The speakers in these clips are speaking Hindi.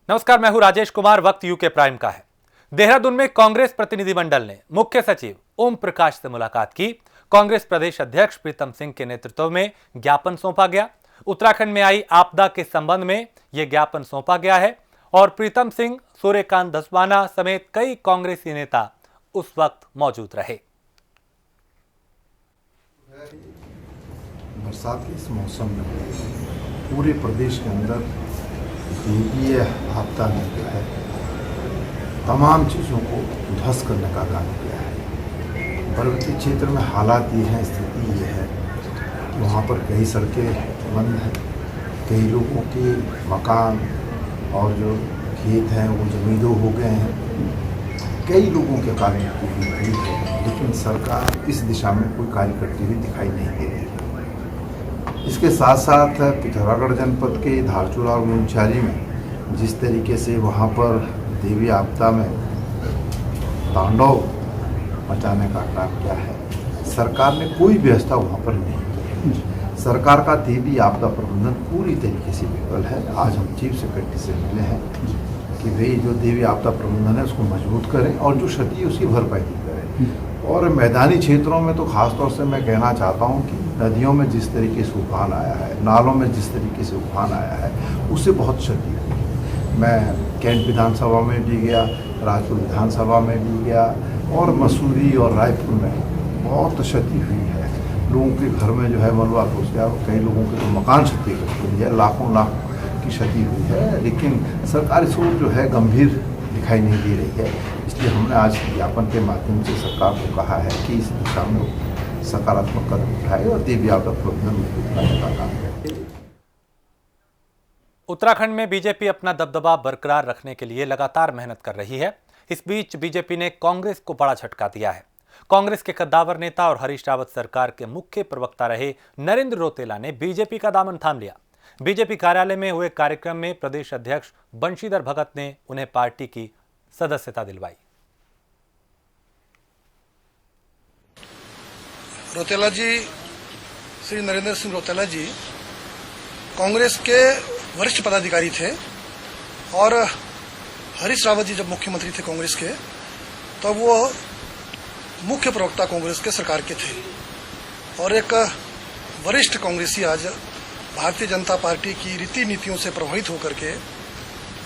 नमस्कार, मैं हूं राजेश कुमार। वक्त यूके प्राइम का है। देहरादून में कांग्रेस प्रतिनिधिमंडल ने मुख्य सचिव ओम प्रकाश से मुलाकात की। कांग्रेस प्रदेश अध्यक्ष प्रीतम सिंह के नेतृत्व में ज्ञापन सौंपा गया। उत्तराखंड में आई आपदा के संबंध में यह ज्ञापन सौंपा गया है और प्रीतम सिंह, सूर्यकांत धस्माना समेत कई कांग्रेसी नेता उस वक्त मौजूद रहे। बरसात के इस मौसम में पूरे प्रदेश के अंदर देवीय आपदा ने जो है तमाम चीज़ों को ध्वस्त करने का काम किया है। पर्वतीय क्षेत्र में हालात ये हैं, स्थिति ये है कि वहाँ पर कई सड़कें बंद हैं, कई लोगों के मकान और जो खेत हैं वो जमींदों हो गए हैं, कई लोगों के कार्य हुई है, लेकिन सरकार इस दिशा में कोई कार्य करती हुई दिखाई नहीं दे रही है। इसके साथ साथ पिथौरागढ़ जनपद के धारचूला और मुंशारी में जिस तरीके से वहाँ पर देवी आपदा में तांडव मचाने का काम किया है, सरकार ने कोई व्यवस्था वहाँ पर नहीं की। सरकार का देवी आपदा प्रबंधन पूरी तरीके से विफल है। आज हम चीफ सेक्रेटरी से मिले हैं कि भाई जो देवी आपदा प्रबंधन है उसको मजबूत करें और जो क्षति है उसकी भरपाई करें। और मैदानी क्षेत्रों में तो ख़ास तौर से मैं कहना चाहता हूँ कि नदियों में जिस तरीके से उफान आया है, नालों में जिस तरीके से उफान आया है, उससे बहुत क्षति हुई। मैं कैंट विधानसभा में भी गया, राजपुर विधानसभा में भी गया और मसूरी और रायपुर में बहुत क्षति हुई है। लोगों के घर में जो है मलबा घुस गया और कई लोगों के तो मकान क्षतिग्रस्त हुई है, लाखों लाख की क्षति हुई है, लेकिन सरकारी सोच जो है गंभीर दिखाई नहीं दे रही है। इसलिए हमने आज ज्ञापन के माध्यम से सरकार को कहा है कि इस दिशा में सकारात्मक कदम उठाए और देवी आपदा प्रबंधन मजबूत करने का काम करें। उत्तराखंड में बीजेपी अपना दबदबा बरकरार रखने के लिए लगातार मेहनत कर रही है। इस बीच बीजेपी ने कांग्रेस को बड़ा झटका दिया है। कांग्रेस के कद्दावर नेता और हरीश रावत सरकार के मुख्य प्रवक्ता रहे नरेंद्र रौतेला ने बीजेपी का दामन थाम लिया। बीजेपी कार्यालय में हुए कार्यक्रम में प्रदेश अध्यक्ष बंशीधर भगत ने उन्हें पार्टी की सदस्यता दिलवाई। रौतेला जी, श्री नरेंद्र सिंह रौतेला जी कांग्रेस के वरिष्ठ पदाधिकारी थे और हरीश रावत जी जब मुख्यमंत्री थे कांग्रेस के, तब वो मुख्य प्रवक्ता कांग्रेस के सरकार के थे। और एक वरिष्ठ कांग्रेसी आज भारतीय जनता पार्टी की रीति नीतियों से प्रभावित होकर के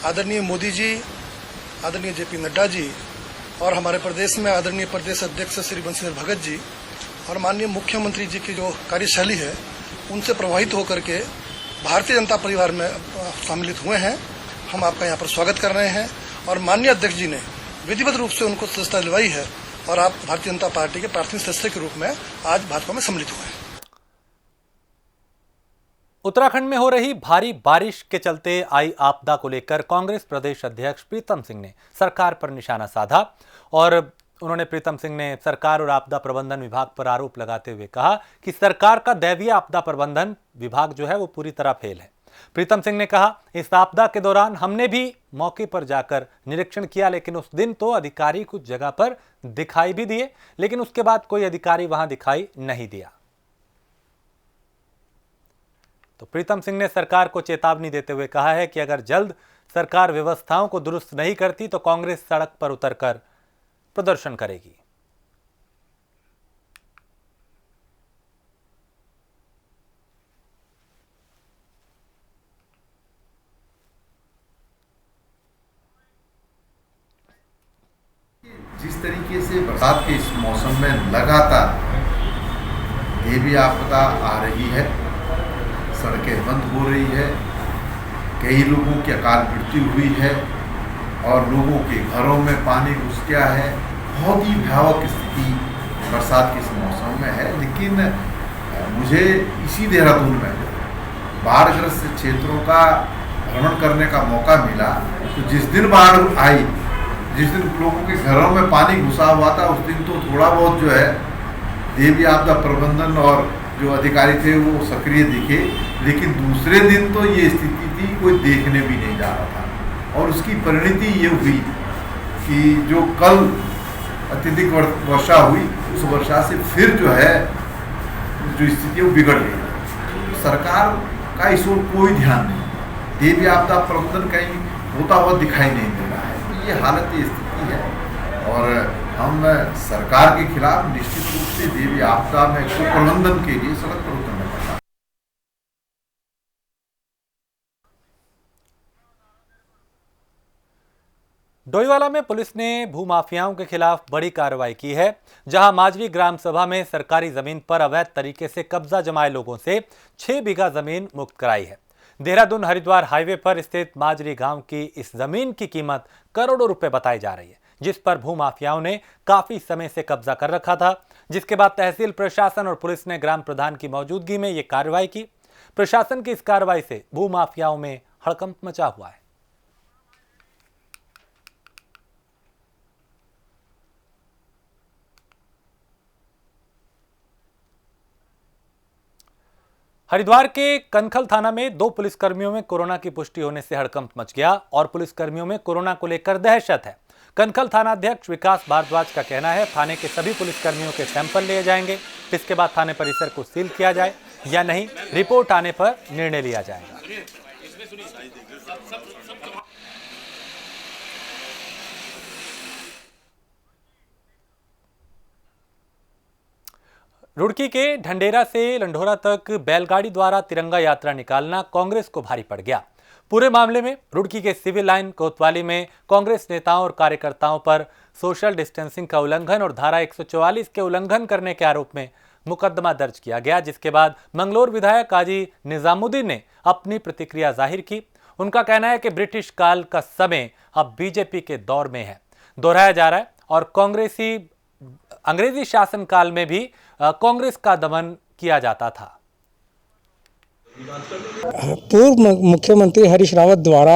आदरणीय मोदी जी, आदरणीय जेपी नड्डा जी और हमारे प्रदेश में आदरणीय प्रदेश अध्यक्ष श्री बंशीधर भगत जी और माननीय मुख्यमंत्री जी की जो कार्यशैली है उनसे प्रभावित होकर के भारतीय जनता परिवार में सम्मिलित हुए हैं। हम आपका यहाँ पर स्वागत कर रहे हैं और माननीय अध्यक्ष जी ने विधिवत रूप से उनको सदस्यता दिलवाई है और आप भारतीय जनता पार्टी के प्राथमिक सदस्य के रूप में आज भाजपा में सम्मिलित हुए हैं। उत्तराखंड में हो रही भारी बारिश के चलते आई आपदा को लेकर कांग्रेस प्रदेश अध्यक्ष प्रीतम सिंह ने सरकार पर निशाना साधा और उन्होंने प्रीतम सिंह ने सरकार और आपदा प्रबंधन विभाग पर आरोप लगाते हुए कहा कि सरकार का दैवीय आपदा प्रबंधन विभाग जो है वो पूरी तरह फेल है। प्रीतम सिंह ने कहा, इस आपदा के दौरान हमने भी मौके पर जाकर निरीक्षण किया, लेकिन उस दिन तो अधिकारी कुछ जगह पर दिखाई भी दिए, लेकिन उसके बाद कोई अधिकारी वहां दिखाई नहीं दिया। तो प्रीतम सिंह ने सरकार को चेतावनी देते हुए कहा है कि अगर जल्द सरकार व्यवस्थाओं को दुरुस्त नहीं करती तो कांग्रेस सड़क पर उतरकर प्रदर्शन करेगी। जिस तरीके से बरसात के इस मौसम में लगातार देवी आपदा आ रही है, सड़कें बंद हो रही है, कई लोगों की अकाल मृत्यु हुई है और लोगों के घरों में पानी घुस गया है। बहुत ही भयावह स्थिति बरसात के इस मौसम में है। लेकिन मुझे इसी देहरादून में बाढ़ग्रस्त क्षेत्रों का भ्रमण करने का मौका मिला, तो जिस दिन बाढ़ आई, जिस दिन लोगों के घरों में पानी घुसा हुआ था, उस दिन तो थोड़ा बहुत जो है देवी आपदा प्रबंधन और जो अधिकारी थे वो सक्रिय दिखे, लेकिन दूसरे दिन तो ये स्थिति थी कोई देखने भी नहीं जा रहा था। और उसकी परिणति ये हुई कि जो कल अत्यधिक वर्षा हुई, उस वर्षा से फिर जो है जो स्थिति है वो बिगड़ गई। सरकार का इस ओर कोई ध्यान नहीं। देवी आपदा प्रबंधन कहीं होता हुआ दिखाई नहीं दे रहा है। तो ये हालत, ये स्थिति है और हम सरकार के खिलाफ निश्चित रूप से देवी आपदा में कुप्रबंधन के लिए सड़क पर उतरने पड़ा। डोईवाला में पुलिस ने भूमाफियाओं के खिलाफ बड़ी कार्रवाई की है, जहां माजरी ग्राम सभा में सरकारी जमीन पर अवैध तरीके से कब्जा जमाए लोगों से 6 बीघा जमीन मुक्त कराई है। देहरादून हरिद्वार हाईवे पर स्थित माजरी गांव की इस जमीन की कीमत करोड़ों रुपए बताई जा रही है, जिस पर भूमाफियाओं ने काफी समय से कब्जा कर रखा था, जिसके बाद तहसील प्रशासन और पुलिस ने ग्राम प्रधान की मौजूदगी में यह कार्रवाई की। प्रशासन की इस कार्रवाई से भूमाफियाओं में हड़कंप मचा हुआ है। हरिद्वार के कनखल थाना में 2 पुलिसकर्मियों में कोरोना की पुष्टि होने से हड़कंप मच गया और पुलिसकर्मियों में कोरोना को लेकर दहशत है। कनखल थाना अध्यक्ष विकास भारद्वाज का कहना है, थाने के सभी पुलिसकर्मियों के सैंपल लिए जाएंगे, इसके बाद थाने परिसर को सील किया जाए या नहीं, रिपोर्ट आने पर निर्णय लिया जाएगा। रुड़की के ढंडेरा से लंढोरा तक बैलगाड़ी द्वारा तिरंगा यात्रा निकालना कांग्रेस को भारी पड़ गया। पूरे मामले में रुड़की के सिविल लाइन कोतवाली में कांग्रेस नेताओं और कार्यकर्ताओं पर सोशल डिस्टेंसिंग का उल्लंघन और धारा 144 के उल्लंघन करने के आरोप में मुकदमा दर्ज किया गया, जिसके बाद मंगलोर विधायक काजी निजामुद्दीन ने अपनी प्रतिक्रिया जाहिर की। उनका कहना है कि ब्रिटिश काल का समय अब बीजेपी के दौर में है, दोहराया जा रहा है और अंग्रेजी शासन काल में भी कांग्रेस का दमन किया जाता था। पूर्व मुख्यमंत्री हरीश रावत द्वारा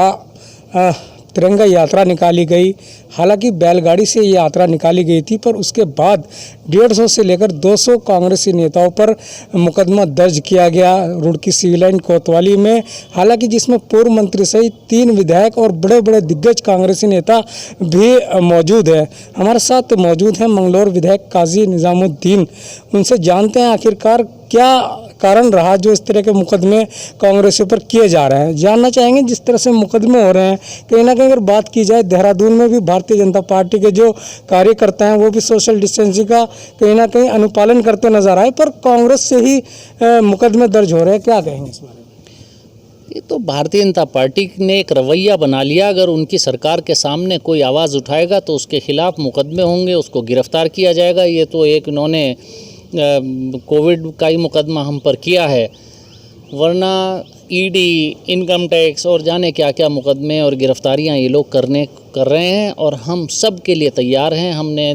तिरंगा यात्रा निकाली गई। हालांकि बैलगाड़ी से ये यात्रा निकाली गई थी, पर उसके बाद 150 से लेकर 200 कांग्रेसी नेताओं पर मुकदमा दर्ज किया गया रुड़की सिविल लाइन कोतवाली में। हालांकि जिसमें पूर्व मंत्री सहित 3 विधायक और बड़े बड़े दिग्गज कांग्रेसी नेता भी मौजूद है। हमारे साथ मौजूद हैं मंगलोर विधायक काजी निजामुद्दीन। उनसे जानते हैं आखिरकार क्या कारण रहा जो इस तरह के मुकदमे कांग्रेस पर किए जा रहे हैं। जानना चाहेंगे जिस तरह से मुकदमे हो रहे हैं, कहीं ना कहीं अगर बात की जाए देहरादून में भी भारतीय जनता पार्टी के जो कार्यकर्ता हैं वो भी सोशल डिस्टेंसिंग का कहीं ना कहीं अनुपालन करते नजर आए, पर कांग्रेस से ही मुकदमे दर्ज हो रहे हैं। क्या कहेंगे इस बारे में? ये तो भारतीय जनता पार्टी ने एक रवैया बना लिया, अगर उनकी सरकार के सामने कोई आवाज़ उठाएगा तो उसके खिलाफ मुकदमे होंगे, उसको गिरफ्तार किया जाएगा। ये तो एक इन्होंने कोविड का ही मुकदमा हम पर किया है, वरना ईडी, इनकम टैक्स और जाने क्या क्या मुकदमे और गिरफ्तारियां ये लोग कर रहे हैं और हम सब के लिए तैयार हैं। हमने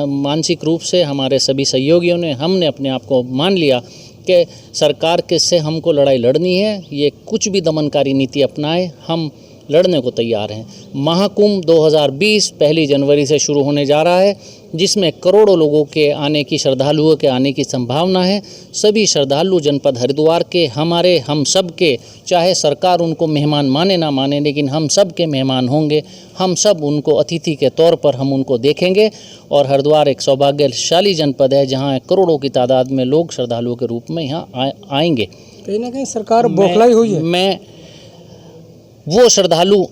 मानसिक रूप से, हमारे सभी सहयोगियों ने, हमने अपने आप को मान लिया कि सरकार के से हमको लड़ाई लड़नी है। ये कुछ भी दमनकारी नीति अपनाए, हम लड़ने को तैयार हैं। महाकुंभ 2020 1 जनवरी से शुरू होने जा रहा है, जिसमें करोड़ों लोगों के आने की, श्रद्धालुओं के आने की संभावना है। सभी श्रद्धालु जनपद हरिद्वार के, हम सब के, चाहे सरकार उनको मेहमान माने ना माने, लेकिन हम सब के मेहमान होंगे। हम सब उनको अतिथि के तौर पर हम उनको देखेंगे और हरिद्वार एक सौभाग्यशाली जनपद है जहाँ करोड़ों की तादाद में लोग श्रद्धालुओं के रूप में यहाँ आएंगे। कहीं ना कहीं सरकार बौखलाई हुई है। मैं वो श्रद्धालु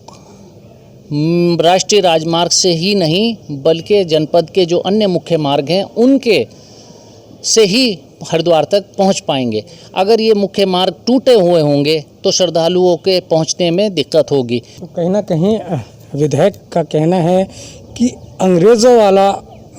राष्ट्रीय राजमार्ग से ही नहीं बल्कि जनपद के जो अन्य मुख्य मार्ग हैं उनके से ही हरिद्वार तक पहुंच पाएंगे। अगर ये मुख्य मार्ग टूटे हुए होंगे तो श्रद्धालुओं के पहुंचने में दिक्कत होगी। तो कहीं ना कहीं विधायक का कहना है कि अंग्रेज़ों वाला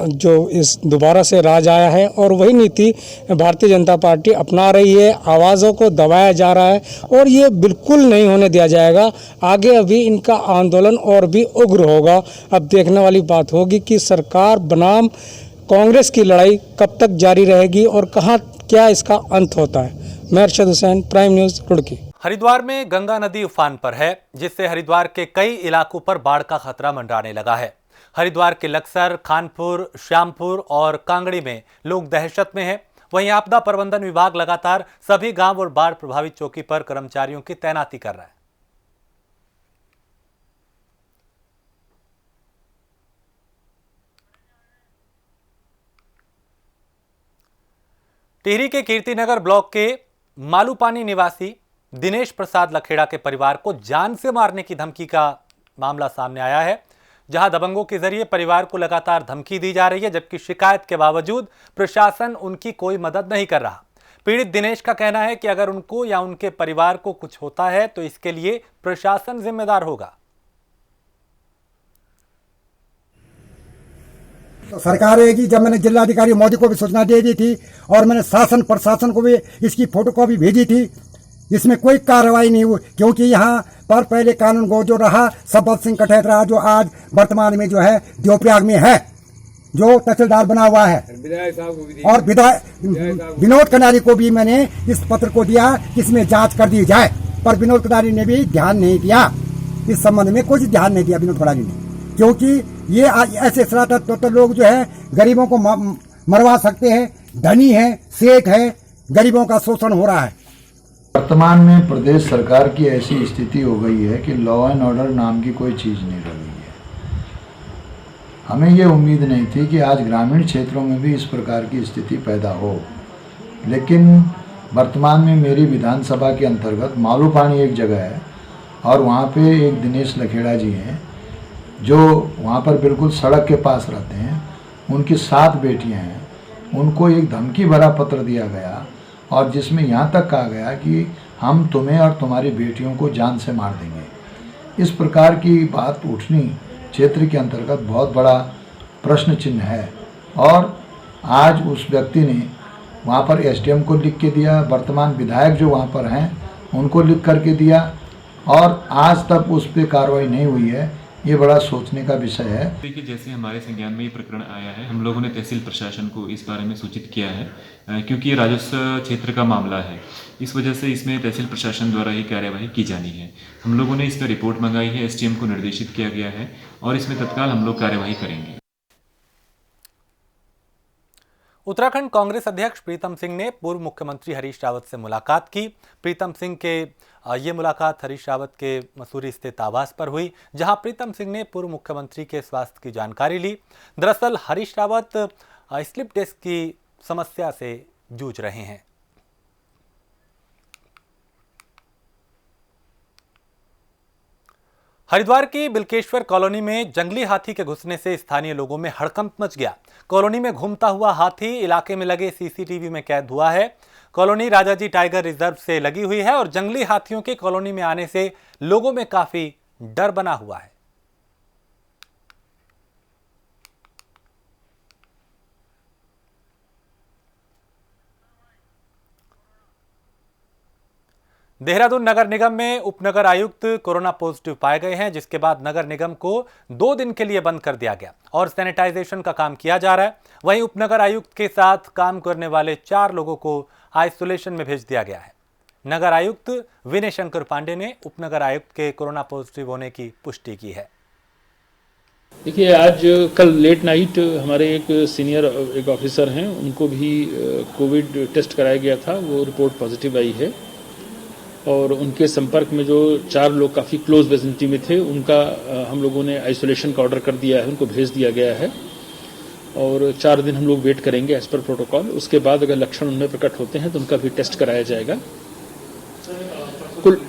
जो इस दोबारा से राज आया है और वही नीति भारतीय जनता पार्टी अपना रही है। आवाज़ों को दबाया जा रहा है और ये बिल्कुल नहीं होने दिया जाएगा। आगे अभी इनका आंदोलन और भी उग्र होगा। अब देखने वाली बात होगी कि सरकार बनाम कांग्रेस की लड़ाई कब तक जारी रहेगी और कहाँ क्या इसका अंत होता है। मैं अरशद हुसैन, प्राइम न्यूज़, रुड़की। हरिद्वार में गंगा नदी उफान पर है, जिससे हरिद्वार के कई इलाकों पर बाढ़ का खतरा मंडराने लगा है। हरिद्वार के लक्सर, खानपुर, श्यामपुर और कांगड़ी में लोग दहशत में हैं। वहीं आपदा प्रबंधन विभाग लगातार सभी गांव और बाढ़ प्रभावित चौकी पर कर्मचारियों की तैनाती कर रहा है। टिहरी के कीर्तिनगर ब्लॉक के मालूपानी निवासी दिनेश प्रसाद लखेड़ा के परिवार को जान से मारने की धमकी का मामला सामने आया है, जहां दबंगों के जरिए परिवार को लगातार धमकी दी जा रही है, जबकि शिकायत के बावजूद प्रशासन उनकी कोई मदद नहीं कर रहा। पीड़ित दिनेश का कहना है कि अगर उनको या उनके परिवार को कुछ होता है तो इसके लिए प्रशासन जिम्मेदार होगा। तो सरकार है कि जब मैंने जिलाधिकारी मोदी को भी सूचना दे दी थी और मैंने शासन प्रशासन को भी इसकी फोटोकॉपी भेजी थी, इसमें कोई कार्रवाई नहीं हुई, क्योंकि यहाँ पर पहले कानून गो जो रहा संपत सिंह कठेत रहा, जो आज वर्तमान में जो है देवप्रयाग में है, जो तहसीलदार बना हुआ है, और विधायक विनोद कनारी को भी मैंने इस पत्र को दिया कि इसमें जांच कर दी जाए, पर विनोद कनारी ने भी ध्यान नहीं दिया, इस संबंध में कुछ ध्यान नहीं दिया विनोद कनारी ने, क्योंकि ये ऐसे शरारत तो लोग जो है गरीबों को मरवा सकते हैं, धनी है, सेठ है, गरीबों का शोषण हो रहा है। वर्तमान में प्रदेश सरकार की ऐसी स्थिति हो गई है कि लॉ एंड ऑर्डर नाम की कोई चीज़ नहीं रह गई है। हमें ये उम्मीद नहीं थी कि आज ग्रामीण क्षेत्रों में भी इस प्रकार की स्थिति पैदा हो, लेकिन वर्तमान में मेरी विधानसभा के अंतर्गत मालूपानी एक जगह है और वहाँ पे एक दिनेश लखेड़ा जी हैं जो वहाँ पर बिल्कुल सड़क के पास रहते हैं, उनकी 7 बेटियाँ हैं, उनको एक धमकी भरा पत्र दिया गया और जिसमें यहाँ तक कहा गया कि हम तुम्हें और तुम्हारी बेटियों को जान से मार देंगे। इस प्रकार की बात उठनी क्षेत्र के अंतर्गत बहुत बड़ा प्रश्न चिन्ह है और आज उस व्यक्ति ने वहाँ पर एसडीएम को लिख के दिया, वर्तमान विधायक जो वहाँ पर हैं उनको लिख करके दिया और आज तक उस पर कार्रवाई नहीं हुई है। ये बड़ा सोचने का विषय है। देखिए, जैसे हमारे संज्ञान में ये प्रकरण आया है, हम लोगों ने तहसील प्रशासन को इस बारे में सूचित किया है, क्योंकि ये राजस्व क्षेत्र का मामला है, इस वजह से इसमें तहसील प्रशासन द्वारा ही कार्यवाही की जानी है। हम लोगों ने इस पर रिपोर्ट मंगाई है, एसडीएम को निर्देशित किया गया है और इसमें तत्काल हम लोग कार्यवाही करेंगे। उत्तराखंड कांग्रेस अध्यक्ष प्रीतम सिंह ने पूर्व मुख्यमंत्री हरीश रावत से मुलाकात की। प्रीतम सिंह के ये मुलाकात हरीश रावत के मसूरी स्थित आवास पर हुई, जहां प्रीतम सिंह ने पूर्व मुख्यमंत्री के स्वास्थ्य की जानकारी ली। दरअसल हरीश रावत स्लिप डिस्क की समस्या से जूझ रहे हैं। हरिद्वार की बिल्केश्वर कॉलोनी में जंगली हाथी के घुसने से स्थानीय लोगों में हड़कंप मच गया। कॉलोनी में घूमता हुआ हाथी इलाके में लगे सीसीटीवी में कैद हुआ है। कॉलोनी राजाजी टाइगर रिजर्व से लगी हुई है और जंगली हाथियों के कॉलोनी में आने से लोगों में काफी डर बना हुआ है। देहरादून नगर निगम में उपनगर आयुक्त कोरोना पॉजिटिव पाए गए हैं, जिसके बाद नगर निगम को 2 दिन के लिए बंद कर दिया गया और सैनिटाइजेशन का काम किया जा रहा है। वहीं उपनगर आयुक्त के साथ काम करने वाले 4 लोगों को आइसोलेशन में भेज दिया गया है। नगर आयुक्त विनय शंकर पांडे ने उपनगर आयुक्त के कोरोना पॉजिटिव होने की पुष्टि की है। देखिए, आज कल लेट नाइट हमारे एक सीनियर एक ऑफिसर हैं, उनको भी कोविड टेस्ट कराया गया था, वो रिपोर्ट पॉजिटिव आई है और उनके संपर्क में जो 4 लोग काफ़ी क्लोज विसिनिटी में थे, उनका हम लोगों ने आइसोलेशन का ऑर्डर कर दिया है, उनको भेज दिया गया है और 4 दिन हम लोग वेट करेंगे एज पर प्रोटोकॉल। उसके बाद अगर लक्षण उनमें प्रकट होते हैं तो उनका भी टेस्ट कराया जाएगा। कुल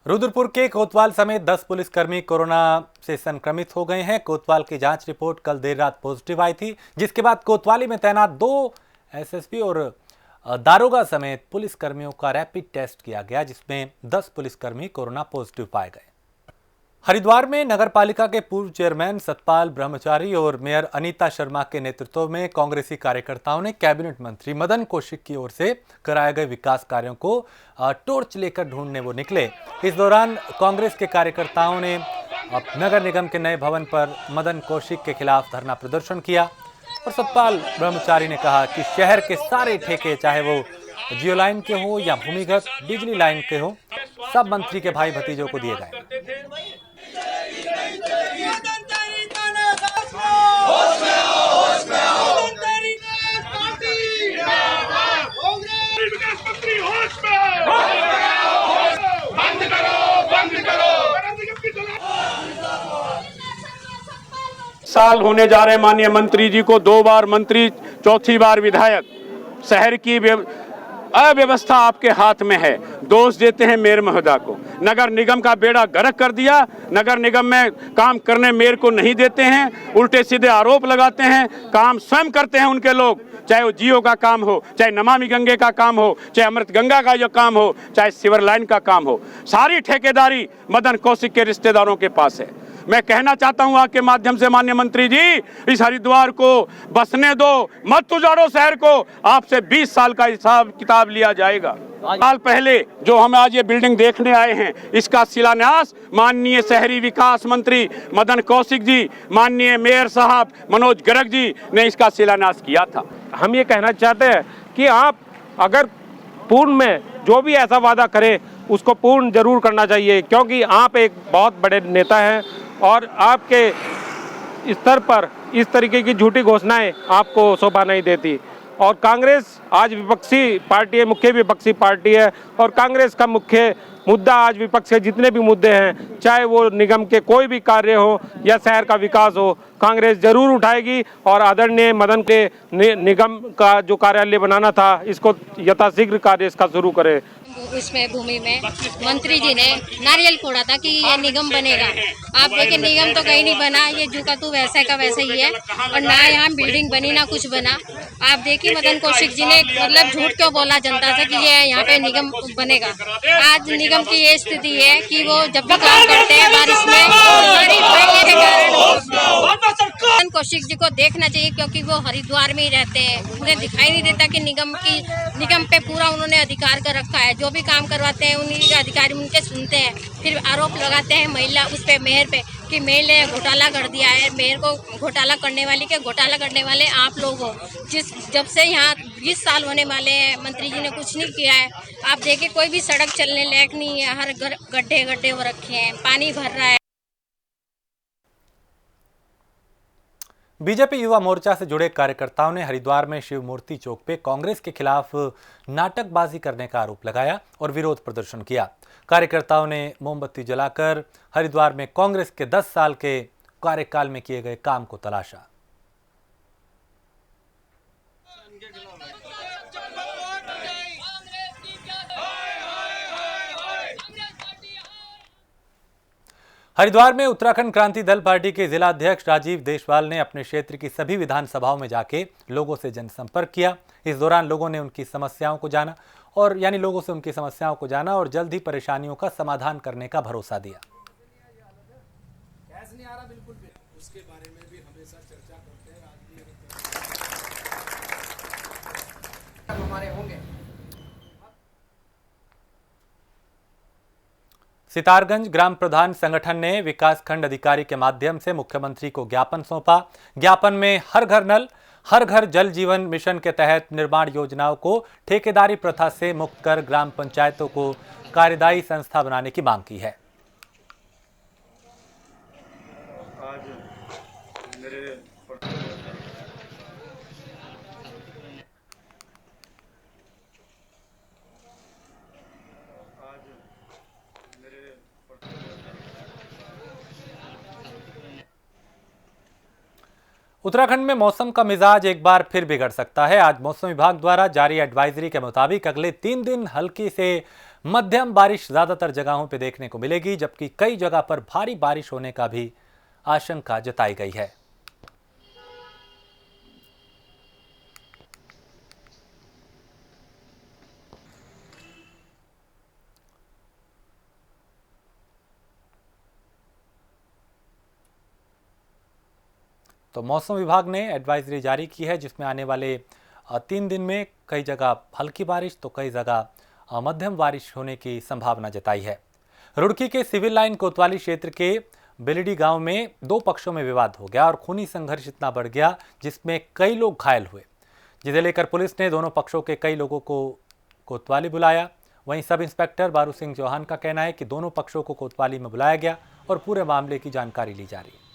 रुद्रपुर के कोतवाल समेत 10 पुलिसकर्मी कोरोना से संक्रमित हो गए हैं। कोतवाल की जांच रिपोर्ट कल देर रात पॉजिटिव आई थी, जिसके बाद कोतवाली में तैनात 2 एसएसपी और दारोगा समेत पुलिसकर्मियों का रैपिड टेस्ट किया गया, जिसमें 10 पुलिसकर्मी कोरोना पॉजिटिव पाए गए। हरिद्वार में नगरपालिका के पूर्व चेयरमैन सतपाल ब्रह्मचारी और मेयर अनीता शर्मा के नेतृत्व में कांग्रेसी कार्यकर्ताओं ने कैबिनेट मंत्री मदन कौशिक की ओर से कराए गए विकास कार्यों को टॉर्च लेकर ढूंढने वो निकले। इस दौरान कांग्रेस के कार्यकर्ताओं ने नगर निगम के नए भवन पर मदन कौशिक के खिलाफ धरना प्रदर्शन किया और सतपाल ब्रह्मचारी ने कहा कि शहर के सारे ठेके, चाहे वो जियो लाइन के हो या भूमिगत बिजली लाइन के हो, सब मंत्री के भाई भतीजों को दिए गए। साल होने जा रहे माननीय मंत्री जी को 2 बार मंत्री, चौथी बार विधायक। शहर की अव्यवस्था आपके हाथ में है। दोष देते हैं मेयर महोदय को। नगर निगम का बेड़ा गर्क कर दिया। नगर निगम में काम करने मेयर को नहीं देते हैं, उल्टे सीधे आरोप लगाते हैं। काम स्वयं करते हैं उनके लोग, चाहे वो जियो का काम हो, चाहे नमामि गंगे का काम हो, चाहे अमृत गंगा का जो काम हो, चाहे सिवर लाइन का काम हो। सारी ठेकेदारी मदन कौशिक के रिश्तेदारों के पास है। मैं कहना चाहता हूं आपके माध्यम से माननीय मंत्री जी, इस हरिद्वार को बसने दो, मत उजाड़ो शहर को। आपसे 20 साल का हिसाब किताब लिया जाएगा। साल पहले जो हम आज ये बिल्डिंग देखने आए हैं, इसका शिलान्यास माननीय शहरी विकास मंत्री मदन कौशिक जी, माननीय मेयर साहब मनोज गर्ग जी ने इसका शिलान्यास किया था। हम ये कहना चाहते हैं कि आप अगर पूर्ण में जो भी ऐसा वादा करें उसको पूर्ण जरूर करना चाहिए, क्योंकि आप एक बहुत बड़े नेता हैं और आपके स्तर पर इस तरीके की झूठी घोषणाएं आपको शोभा नहीं देती। और कांग्रेस आज विपक्षी पार्टी है, मुख्य विपक्षी पार्टी है, और कांग्रेस का मुख्य मुद्दा आज विपक्ष के जितने भी मुद्दे हैं, चाहे वो निगम के कोई भी कार्य हो या शहर का विकास हो, कांग्रेस जरूर उठाएगी। और आदरणीय मदन के निगम का जो कार्यालय बनाना था, इसको यथाशीघ्र कार्य इसका शुरू करे। उसमें भूमि में मंत्री जी ने नारियल फोड़ा था कि ये निगम बनेगा। आप देखिए निगम तो कहीं नहीं बना, ये जो का तू वैसे का वैसे ही है, और ना यहाँ बिल्डिंग बनी ना कुछ बना। आप देखिए मदन कौशिक जी ने मतलब झूठ क्यों बोला जनता से कि ये यहाँ पे निगम बनेगा। आज निगम की ये स्थिति है कि वो जब भी काम करते हैं बारिश में पानी फैलने के कारण मदन कौशिक जी को देखना चाहिए, क्योंकि वो हरिद्वार में ही रहते हैं। उन्हें दिखाई नहीं देता कि निगम पे पूरा उन्होंने अधिकार कर रखा है। जो भी काम करवाते हैं उन्हीं के अधिकारी उनके सुनते हैं, फिर आरोप लगाते हैं महिला उस पे मेयर पे कि मेयर ने घोटाला कर दिया है। मेयर को घोटाला करने वाले आप लोग हो। जब से यहाँ 20 साल होने वाले हैं, मंत्री जी ने कुछ नहीं किया है। आप देखिए कोई भी सड़क चलने लायक नहीं है, हर घर गड्ढे हो रखे हैं, पानी भर रहा है। बीजेपी युवा मोर्चा से जुड़े कार्यकर्ताओं ने हरिद्वार में शिव मूर्ति चौक पे कांग्रेस के खिलाफ नाटकबाजी करने का आरोप लगाया और विरोध प्रदर्शन किया। कार्यकर्ताओं ने मोमबत्ती जलाकर हरिद्वार में कांग्रेस के 10 साल के कार्यकाल में किए गए काम को तलाशा। हरिद्वार में उत्तराखंड क्रांति दल पार्टी के जिला अध्यक्ष राजीव देशवाल ने अपने क्षेत्र की सभी विधानसभाओं में जाके लोगों से जनसंपर्क किया। इस दौरान लोगों ने उनकी समस्याओं को जाना और जल्द ही परेशानियों का समाधान करने का भरोसा दिया। उसके बारे में भी हमेशा चर्चा करते हैं, हमारे होंगे। सितारगंज ग्राम प्रधान संगठन ने विकास खंड अधिकारी के माध्यम से मुख्यमंत्री को ज्ञापन सौंपा। ज्ञापन में हर घर नल, हर घर जल जीवन मिशन के तहत निर्माण योजनाओं को ठेकेदारी प्रथा से मुक्त कर ग्राम पंचायतों को कार्यदायी संस्था बनाने की मांग की है। उत्तराखंड में मौसम का मिजाज एक बार फिर बिगड़ सकता है। आज मौसम विभाग द्वारा जारी एडवाइजरी के मुताबिक अगले 3 दिन हल्की से मध्यम बारिश ज्यादातर जगहों पर देखने को मिलेगी, जबकि कई जगह पर भारी बारिश होने का भी आशंका जताई गई है। तो मौसम विभाग ने एडवाइजरी जारी की है, जिसमें आने वाले 3 दिन में कई जगह हल्की बारिश तो कई जगह मध्यम बारिश होने की संभावना जताई है। रुड़की के सिविल लाइन कोतवाली क्षेत्र के बेलडी गांव में 2 पक्षों में विवाद हो गया और खूनी संघर्ष इतना बढ़ गया जिसमें कई लोग घायल हुए, जिसे लेकर पुलिस ने दोनों पक्षों के कई लोगों को कोतवाली बुलाया। वहीं सब इंस्पेक्टर बारू सिंह चौहान का कहना है कि दोनों पक्षों को कोतवाली में बुलाया गया और पूरे मामले की जानकारी ली जा रही है।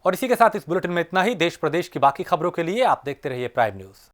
और इसी के साथ इस बुलेटिन में इतना ही। देश प्रदेश की बाकी खबरों के लिए आप देखते रहिए प्राइम न्यूज।